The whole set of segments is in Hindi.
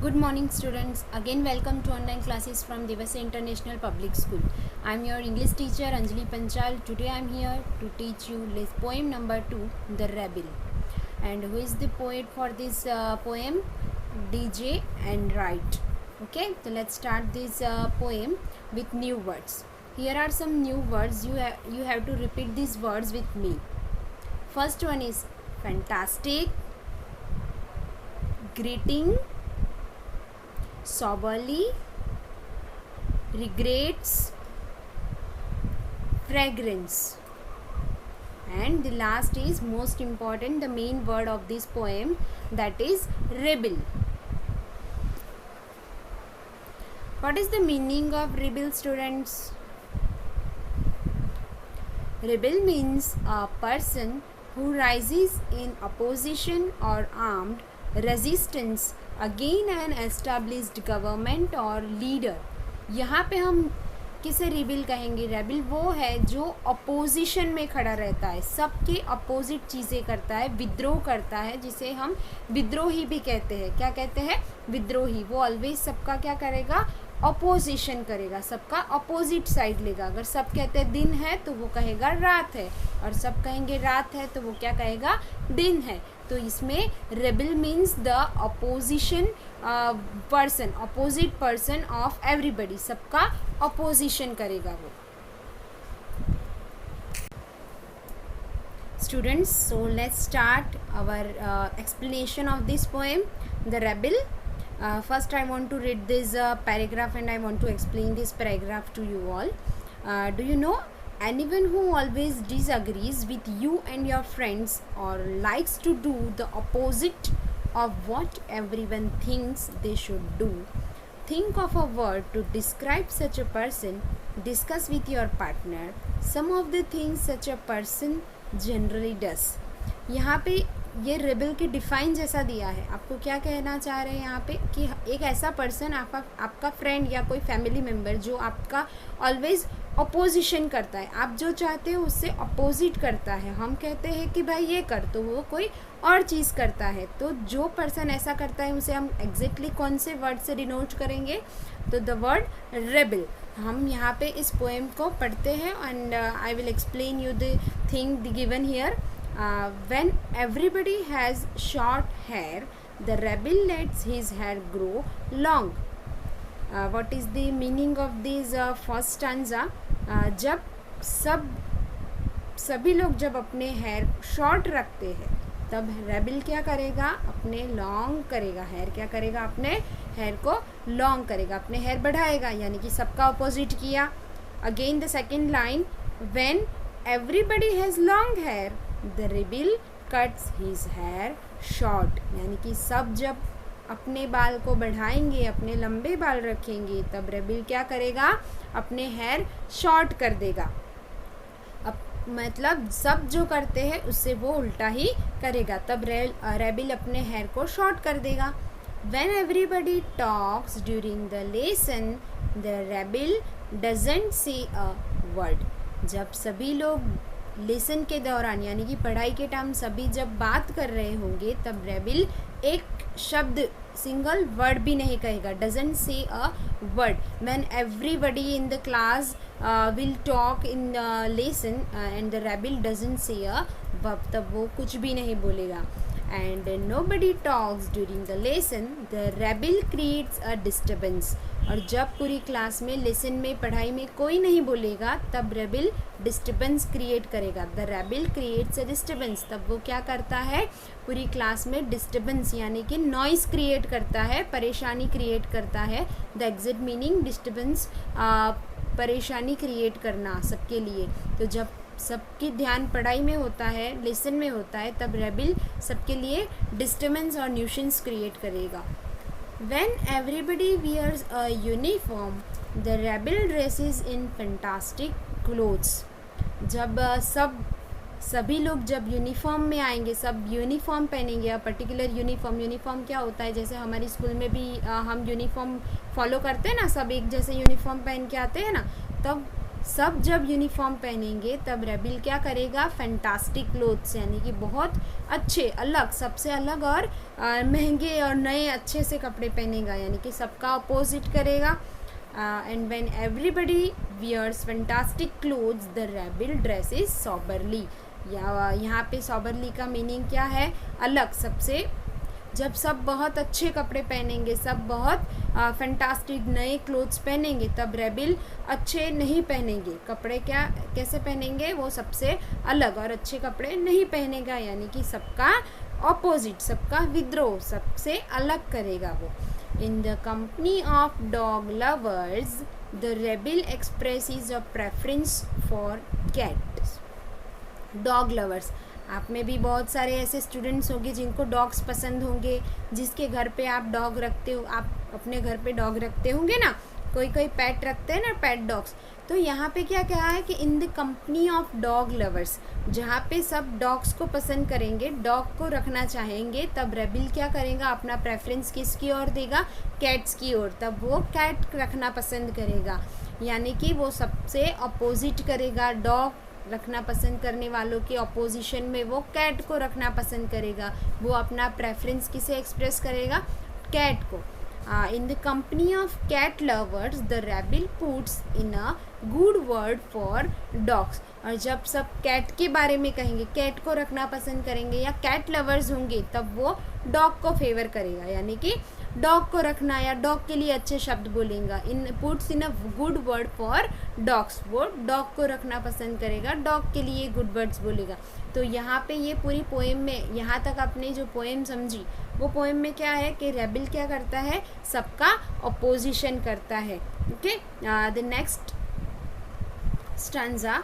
Good morning students. Again welcome to online classes from Devasai International Public School. I am your English teacher Anjali Panchal. Today I am here to teach you poem number 2, The Rebel. And who is the poet for this poem? DJ Enright. Okay, so let's start this poem with new words. Here are some new words. You have to repeat these words with me. First one is fantastic, greeting, soberly, regrets, fragrance, and the last is most important, the main word of this poem, that is rebel. What is the meaning of rebel, students? Rebel means a person who rises in opposition or armed resistance again an established government और लीडर. यहाँ पे हम किसे रिबिल कहेंगे? रेबिल वो है जो अपोजिशन में खड़ा रहता है, सबके अपोजिट चीज़ें करता है, विद्रोह करता है, जिसे हम विद्रोही भी कहते हैं. क्या कहते हैं? विद्रोही. वो ऑलवेज सबका क्या करेगा? अपोजिशन करेगा, सबका अपोजिट साइड लेगा. अगर सब कहते हैं दिन है तो वो कहेगा रात है, और सब कहेंगे रात है तो वो क्या कहेगा? दिन है. तो इसमें rebel means the opposition person, opposite person of everybody, सबका अपोजिशन करेगा वो. Students, so let's start our explanation of this poem, The Rebel. First I want to read this paragraph and I want to explain this paragraph to you all. Do you know anyone who always disagrees with you and your friends or likes to do the opposite of what everyone thinks they should do? Think of a word to describe such a person. Discuss with your partner some of the things such a person generally does. यहाँ पे ये रेबल के डिफाइन जैसा दिया है. आपको क्या कहना चाह रहे हैं यहाँ पे कि एक ऐसा पर्सन, आपका फ्रेंड या कोई फैमिली मेम्बर जो आपका ऑलवेज अपोजिशन करता है, आप जो चाहते हो उससे अपोजिट करता है. हम कहते हैं कि भाई ये कर, तो वो कोई और चीज़ करता है. तो जो पर्सन ऐसा करता है उसे हम एग्जैक्टली कौन से वर्ड से डिनोट करेंगे? तो द वर्ड रेबल. हम यहाँ पे इस पोएम को पढ़ते हैं and I will explain you the thing given here. When everybody has short hair, the rebel lets his hair grow long. What is the meaning of this first stanza? जब सभी लोग जब अपने हेयर शॉर्ट रखते हैं, तब रेबल क्या करेगा? अपने लॉन्ग करेगा. हेयर क्या करेगा? अपने हेयर को लॉन्ग करेगा, अपने हेयर बढ़ाएगा, यानी कि सबका अपोजिट किया. Again the second line, when everybody has long hair the rebel cuts his hair short. यानी कि सब जब अपने बाल को बढ़ाएंगे, अपने लंबे बाल रखेंगे, तब रेबल क्या करेगा? अपने हेयर शॉर्ट कर देगा. अब मतलब सब जो करते हैं उससे वो उल्टा ही करेगा, तब रेबल अपने हेयर को शॉर्ट कर देगा. When everybody talks during the lesson, the rebel doesn't say a word. जब सभी लोग लेसन के दौरान, यानी कि पढ़ाई के टाइम सभी जब बात कर रहे होंगे, तब रेबल एक शब्द, सिंगल वर्ड भी नहीं कहेगा. Doesn't say a word. When everybody in the class will talk in lesson and the rebel doesn't say a verb, तब वो कुछ भी नहीं बोलेगा. And nobody talks during the lesson, the rebel creates a disturbance. और जब पूरी क्लास में, लेसन में, पढ़ाई में कोई नहीं बोलेगा, तब रेबल डिस्टर्बेंस क्रिएट करेगा. The rebel creates a disturbance. तब वो क्या करता है? पूरी क्लास में डिस्टर्बेंस यानी कि नॉइस क्रिएट करता है, परेशानी क्रिएट करता है. द एग्जैक्ट मीनिंग डिस्टर्बेंस, परेशानी क्रिएट करना सबके लिए. तो जब सबकी ध्यान पढ़ाई में होता है, लेसन में होता है, तब रेबल सबके लिए डिस्टर्बेंस और न्यूशंस क्रिएट करेगा. When everybody wears a uniform, the rebel dresses in fantastic clothes. जब सभी लोग जब यूनिफॉर्म में आएंगे, सब यूनिफॉर्म पहनेंगे, पर्टिकुलर यूनिफॉर्म क्या होता है? जैसे हमारी स्कूल में भी हम यूनिफॉर्म फॉलो करते हैं ना, सब एक जैसे यूनिफॉर्म पहन के आते हैं ना, तब सब जब यूनिफॉर्म पहनेंगे तब रेबिल क्या करेगा, फैंटास्टिक क्लोथ्स यानी कि बहुत अच्छे, अलग, सबसे अलग और महंगे और नए अच्छे से कपड़े पहनेगा, यानी कि सबका अपोजिट करेगा. And when everybody wears fantastic clothes the rebel dresses soberly. यहाँ पे सॉबरली का मीनिंग क्या है, अलग, सबसे. जब सब बहुत अच्छे कपड़े पहनेंगे, सब बहुत फैंटास्टिक नए क्लोथ्स पहनेंगे, तब रेबिल अच्छे नहीं पहनेंगे कपड़े. क्या कैसे पहनेंगे, वो सबसे अलग और अच्छे कपड़े नहीं पहनेगा, यानी कि सबका ऑपोजिट, सबका विद्रोह, सबसे अलग करेगा वो. In the company of dog lovers the rebel expresses a preference for cats. Dog lovers, आप में भी बहुत सारे ऐसे स्टूडेंट्स होंगे जिनको डॉग्स पसंद होंगे, जिसके घर पे आप डॉग रखते हो, आप अपने घर पे डॉग रखते होंगे ना, कोई कोई पेट रखते हैं ना, पेट डॉग्स. तो यहाँ पे क्या कहा है कि इन the company of dog lovers, जहाँ पे सब डॉग्स को पसंद करेंगे, डॉग को रखना चाहेंगे, तब रेबिल क्या करेगा, अपना प्रेफरेंस किसकी ओर देगा, कैट्स की ओर. तब वो कैट रखना पसंद करेगा, यानी कि वो सबसे अपोजिट करेगा. डॉग रखना पसंद करने वालों के अपोजिशन में वो कैट को रखना पसंद करेगा. वो अपना प्रेफरेंस किसे एक्सप्रेस करेगा, कैट को. In the company of cat lovers the rebel puts in a good word for dogs. और जब सब कैट के बारे में कहेंगे, कैट को रखना पसंद करेंगे या कैट लवर्स होंगे, तब वो डॉग को फेवर करेगा, यानी कि डॉग को रखना या डॉग के लिए अच्छे शब्द बोलेगा. In puts in a good word for dogs, वो डॉग को रखना पसंद करेगा, डॉग के लिए गुड वर्ड्स बोलेगा. तो यहाँ पे ये पूरी पोएम में, यहाँ तक आपने जो पोएम समझी, वो पोएम में क्या है कि रेबिल क्या करता है, सबका अपोजिशन करता है. Okay, the next stanza.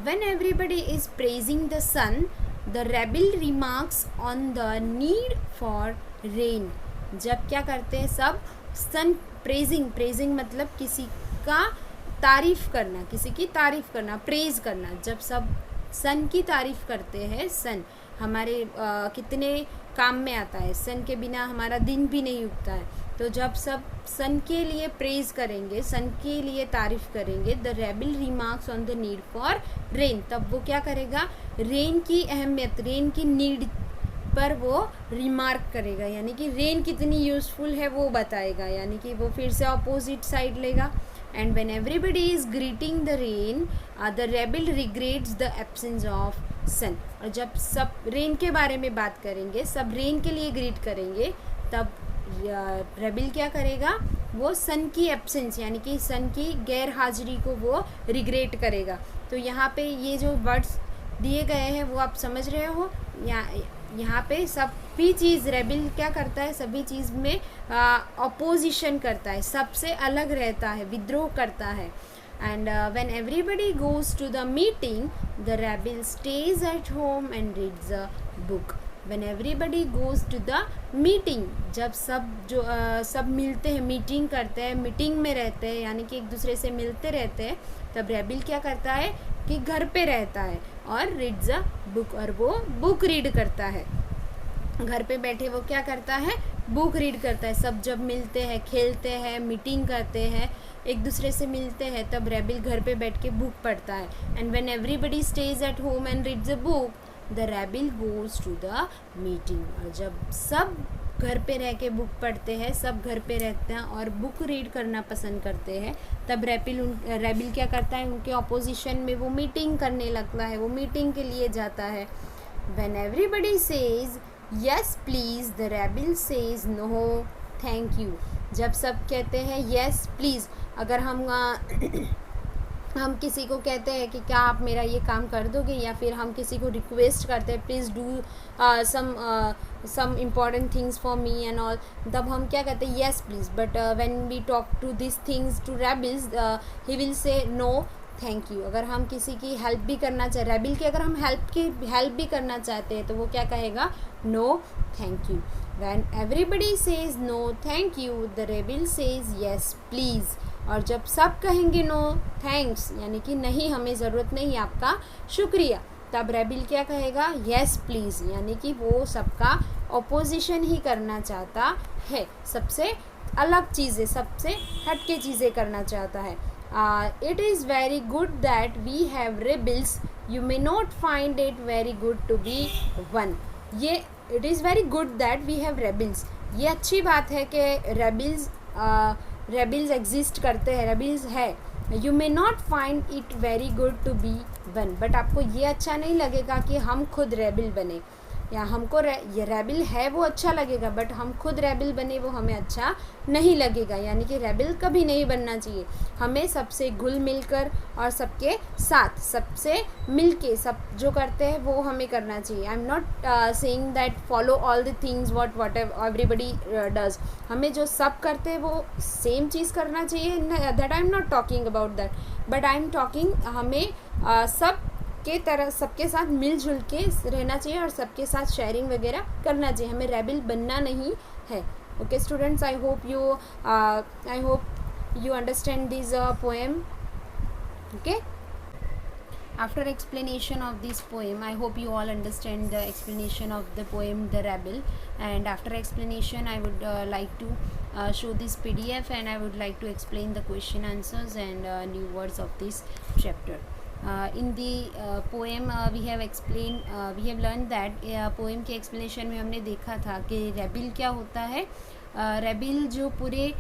When everybody is praising the sun, the rebel remarks on the need for rain. जब क्या करते हैं सब, सन प्रेजिंग मतलब किसी का तारीफ़ करना, किसी की तारीफ़ करना, प्रेज़ करना. जब सब सन की तारीफ़ करते हैं, सन हमारे कितने काम में आता है, सन के बिना हमारा दिन भी नहीं उगता है. तो जब सब सन के लिए प्रेज़ करेंगे, सन के लिए तारीफ़ करेंगे, the rebel remarks on the need for rain, तब वो क्या करेगा, रेन की अहमियत, रेन की नीड पर वो रिमार्क करेगा, यानी कि रेन कितनी यूज़फुल है वो बताएगा, यानी कि वो फिर से अपोजिट साइड लेगा. And when everybody is greeting the rain the rebel regrets the absence of sun. और जब सब रेन के बारे में बात करेंगे, सब रेन के लिए ग्रीट करेंगे, तब रेबिल क्या करेगा, वो सन की एब्सेंस यानी कि सन की गैर हाजिरी को वो रिग्रेट करेगा. तो यहाँ पे ये जो वर्ड्स दिए गए हैं वो आप समझ रहे हो. यहाँ पे सभी चीज़ रेबिल क्या करता है, सभी चीज़ में अपोजिशन करता है, सबसे अलग रहता है, विद्रोह करता है. And when everybody goes to the meeting the rebel stays at home and reads a book. When everybody goes to the meeting, जब सब मिलते हैं, मीटिंग करते हैं, मीटिंग में रहते हैं, यानी कि एक दूसरे से मिलते रहते हैं, तब रेबिल क्या करता है कि घर पे रहता है और रीड्स अ बुक, और वो बुक रीड करता है. घर पे बैठे वो क्या करता है, बुक रीड करता है. सब जब मिलते हैं, खेलते हैं, मीटिंग करते हैं, एक दूसरे से मिलते हैं, तब रेबिल घर पे बैठ के बुक पढ़ता है. And when everybody stays at home and reads a book the rebel goes to the meeting. और जब सब घर पे रह के बुक पढ़ते हैं, सब घर पे रहते हैं और बुक रीड करना पसंद करते हैं, तब रेबिल क्या करता है, उनके अपोजिशन में वो मीटिंग करने लगता है, वो मीटिंग के लिए जाता है. When everybody says yes please the rebel says no thank you. जब सब कहते हैं यस प्लीज़, अगर हम किसी को कहते हैं कि क्या आप मेरा ये काम कर दोगे, या फिर हम किसी को रिक्वेस्ट करते हैं please do some important things for me and all, तब हम क्या कहते हैं yes please. But when we talk to this things to rebels he will say no thank you. अगर हम किसी की हेल्प भी करना चाहे, रेबिल की अगर हम हेल्प भी करना चाहते हैं, तो वो क्या कहेगा, no thank you. When everybody says no thank you the rebel says yes please. और जब सब कहेंगे नो थैंक्स, यानी कि नहीं हमें ज़रूरत नहीं आपका, शुक्रिया, तब रेबिल क्या कहेगा, येस प्लीज़, यानी कि वो सबका अपोजिशन ही करना चाहता है, सबसे अलग चीज़ें, सबसे हट के चीज़ें करना चाहता है. It is very good that we have rebels. You may not find it very good to be one. ये it is very good that we have rebels. ये अच्छी बात है कि रेबिल्स एग्जिस्ट करते हैं, रेबिल्स है. You may not find it very good to be one. But आपको ये अच्छा नहीं लगेगा कि हम खुद रेबिल बने, या हमको ये रेबिल है वो अच्छा लगेगा, बट हम खुद रेबिल बने वो हमें अच्छा नहीं लगेगा. यानी कि रेबिल कभी नहीं बनना चाहिए. हमें सबसे घुल मिलकर और सबके साथ, सबसे मिलके सब जो करते हैं वो हमें करना चाहिए. I am not saying that follow all the things what everybody does. हमें जो सब करते हैं वो सेम चीज़ करना चाहिए. That I am not talking about that, but I am talking हमें सब के तरह सबके साथ मिलजुल के रहना चाहिए और सबके साथ शेयरिंग वगैरह करना चाहिए. हमें रेबिल बनना नहीं है. Okay students, I hope you understand this poem. Okay, after explanation of this poem, I hope you all understand the explanation of the poem The Rebel. And after explanation, I would like to show this PDF, and I would like to explain the question answers and new words of this chapter. In the poem we have learned that poem के explanation में हमने देखा था कि रेबिल क्या होता है. रेबिल जो पूरे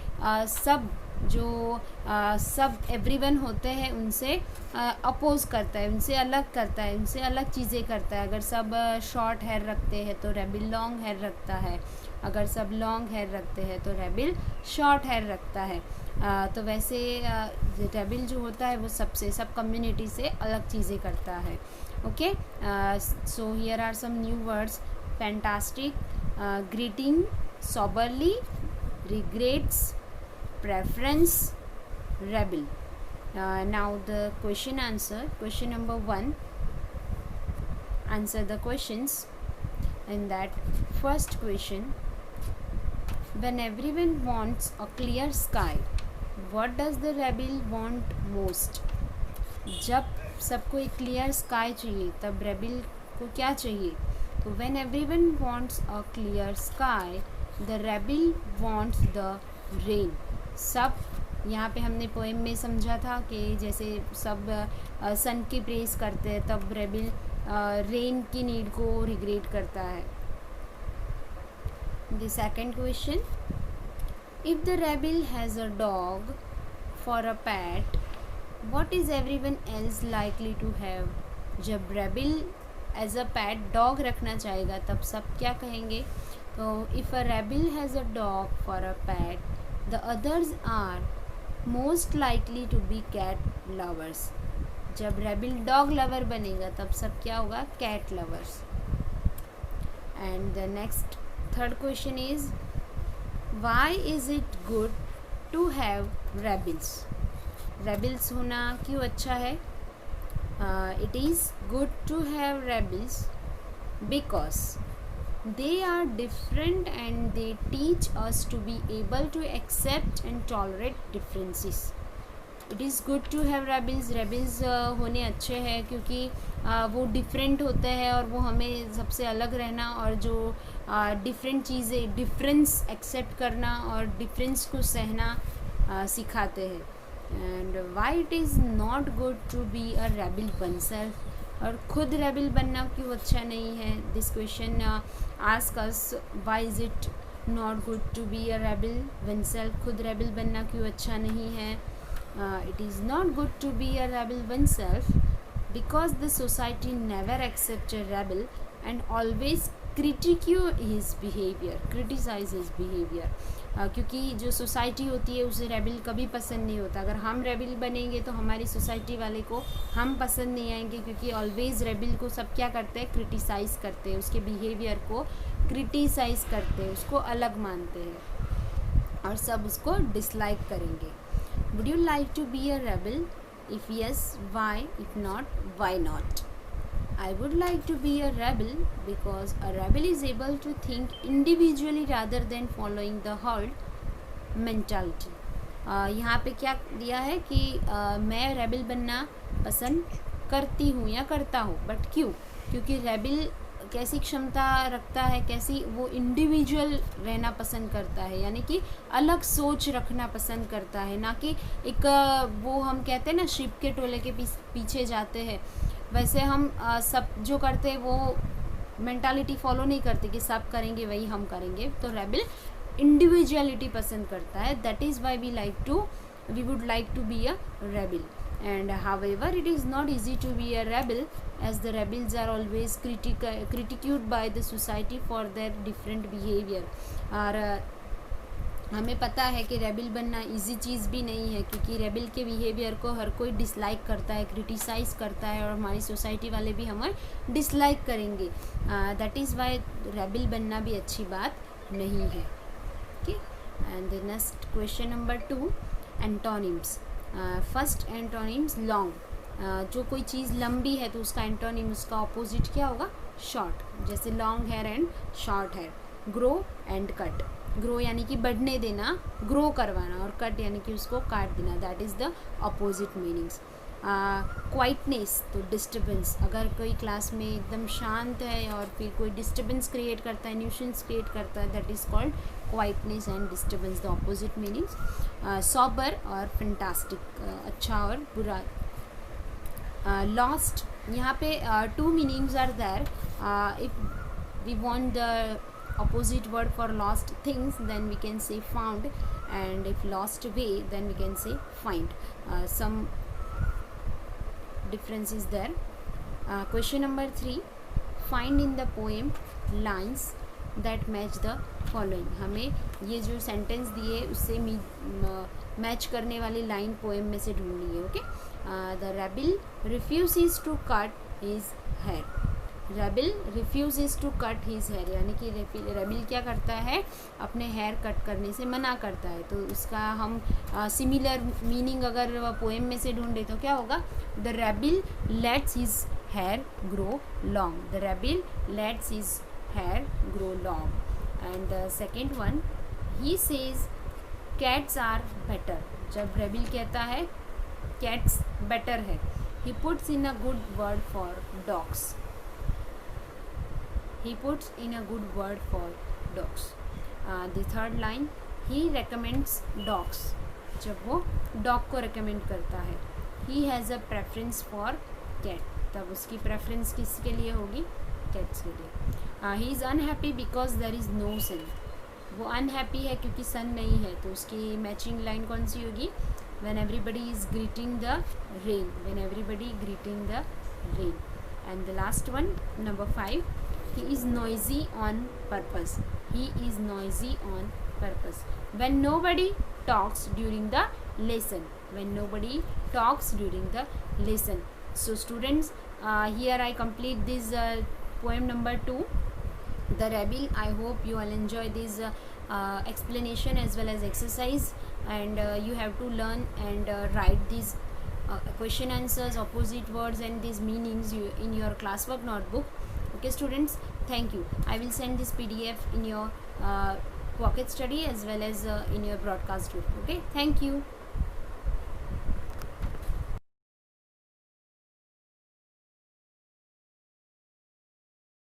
सब एवरीवन होते हैं उनसे अपोज करता है, उनसे अलग करता है, उनसे अलग चीज़ें करता है. अगर सब शॉर्ट हेयर रखते हैं तो रेबिल लॉन्ग हेयर रखता है. अगर सब लॉन्ग हेयर रखते हैं तो रेबिल शॉर्ट हेयर रखता है. तो वैसे रेबिल जो होता है वो सब कम्युनिटी से अलग चीज़ें करता है. Okay, so here are some new words. Fantastic, greeting, soberly, regrets, preference, rebel. Now the question answer. Question number 1. Answer the questions. In that first question, when everyone wants a clear sky, what does the rebel want most? जब सबको एक क्लियर स्काई चाहिए तब रेबिल को क्या चाहिए? तो when everyone wants a clear sky, the rebel wants the rain. सब यहाँ पे हमने पोएम में समझा था कि जैसे सब सन की प्रेस करते हैं तब रेबिल रेन की नीड को रिग्रेट करता है. The second question, if the rebel has a dog for a pet, what is everyone else likely to have? जब rebel as a pet dog रखना चाहेगा तब सब क्या कहेंगे? तो if a rebel has a dog for a pet, the others are most likely to be cat lovers. जब रेबिल डॉग लवर बनेगा तब सब क्या होगा? Cat lovers. And the next third question is, why is it good to have rebels? Rebels होना क्यों अच्छा है? It is good to have rebels because they are different and they teach us to be able to accept and tolerate differences. It is good to have rebels. rebels होने अच्छे हैं क्योंकि वो डिफरेंट होते हैं और वो हमें सबसे अलग रहना और जो डिफरेंट चीज़ें, डिफरेंस एक्सेप्ट करना और डिफरेंस को सहना सिखाते हैं. And why it is not good to be a rebel oneself. और खुद रेबिल बनना क्यों अच्छा नहीं है? This question ask us, why is it not good to be a rebel oneself. खुद रेबिल बनना क्यों अच्छा नहीं है? It is not good to be a rebel oneself because the society never accepts a rebel and always criticise his behavior. क्योंकि जो सोसाइटी होती है उसे रेबिल कभी पसंद नहीं होता. अगर हम रेबिल बनेंगे तो हमारी सोसाइटी वाले को हम पसंद नहीं आएंगे क्योंकि ऑलवेज़ रेबिल को सब क्या करते हैं? क्रिटिसाइज़ करते हैं, उसके बिहेवियर को क्रिटिसाइज़ करते हैं, उसको अलग मानते हैं और सब उसको डिसलाइक करेंगे. Would you like to be a rebel? If yes, why? If not, why not? I would like to be a rebel because a rebel is able to think individually rather than following the herd mentality. यहाँ पे क्या दिया है कि मैं रेबिल बनना पसंद करती हूँ या करता हूँ, बट क्यों? क्योंकि रेबिल कैसी क्षमता रखता है, कैसी वो इंडिविजुअल रहना पसंद करता है, यानी कि अलग सोच रखना पसंद करता है, ना कि एक वो हम कहते हैं ना शिप के टोले के पीछे जाते हैं, वैसे हम सब जो करते हैं वो मेंटालिटी फॉलो नहीं करते कि सब करेंगे वही हम करेंगे। तो रेबल इंडिविजुअलिटी पसंद करता है, that is why we would like to be a rebel. And however it is not easy to be a rebel, as the rebels are always critiqued by the society for their different behavior। और हमें पता है कि रेबल बनना इजी चीज़ भी नहीं है, क्योंकि रेबल के बिहेवियर को हर कोई डिसलाइक करता है, क्रिटिसाइज़ करता है, और हमारी सोसाइटी वाले भी हमें डिसलाइक करेंगे। दैट इज़ वाई रेबल बनना भी अच्छी बात नहीं है। Okay, and the next question number 2, antonyms. First antonyms long. जो कोई चीज़ लंबी है तो उसका एंटोनिम, उसका ऑपोजिट क्या होगा? शॉर्ट। जैसे long hair and short hair. Grow and cut. Grow यानी कि बढ़ने देना, ग्रो करवाना, और कट यानी कि उसको काट देना, that is the opposite meanings. Quietness तो डिस्टर्बेंस। अगर कोई क्लास में एकदम शांत है और फिर कोई डिस्टर्बेंस क्रिएट करता है, न्यूसेंस क्रिएट करता है, that is called quietness and disturbance, the opposite meanings. Sober और फैंटास्टिक, अच्छा और बुरा। लॉस्ट, यहाँ पे 2 meanings are there. If we want the opposite word for lost things, then we can say found, and if lost way then we can say find. Some difference is there. Question number 3, find in the poem lines that match the following। हमें ये जो सेंटेंस दिए उससे मैच करने वाली लाइन पोएम में से ढूंढनी है। Okay, the rebel refuses to cut his hair. Rebel refuses to cut his hair, यानी कि रेबल क्या करता है? अपने हेयर कट करने से मना करता है। तो उसका हम सिमिलर मीनिंग अगर पोएम में से ढूंढे तो क्या होगा? The rebel lets his hair grow long. The rebel lets his hair grow long. And the second one, he says cats are better. जब रेबल कहता है कैट्स बेटर है। He puts in a good word for dogs. He puts in a good word for dogs. The third line, he recommends dogs. जब वो डॉग को recommend करता है। He has a preference for cat, तब उसकी preference किसके लिए होगी? cats के लिए। He is unhappy because there is no sun. वो unhappy है क्योंकि sun नहीं है, तो उसकी matching line कौन सी होगी? When everybody is greeting the rain. When everybody greeting the rain. And the last one, number 5, he is noisy on purpose. He is noisy on purpose. When nobody talks during the lesson. When nobody talks during the lesson. So students, here I complete this poem number 2, The Rebel. I hope you all enjoy this explanation as well as exercise, and you have to learn and write these question answers, opposite words and these meanings in your classwork notebook. Okay students, thank you. I will send this PDF in your pocket study as well as in your broadcast group. Okay, thank you.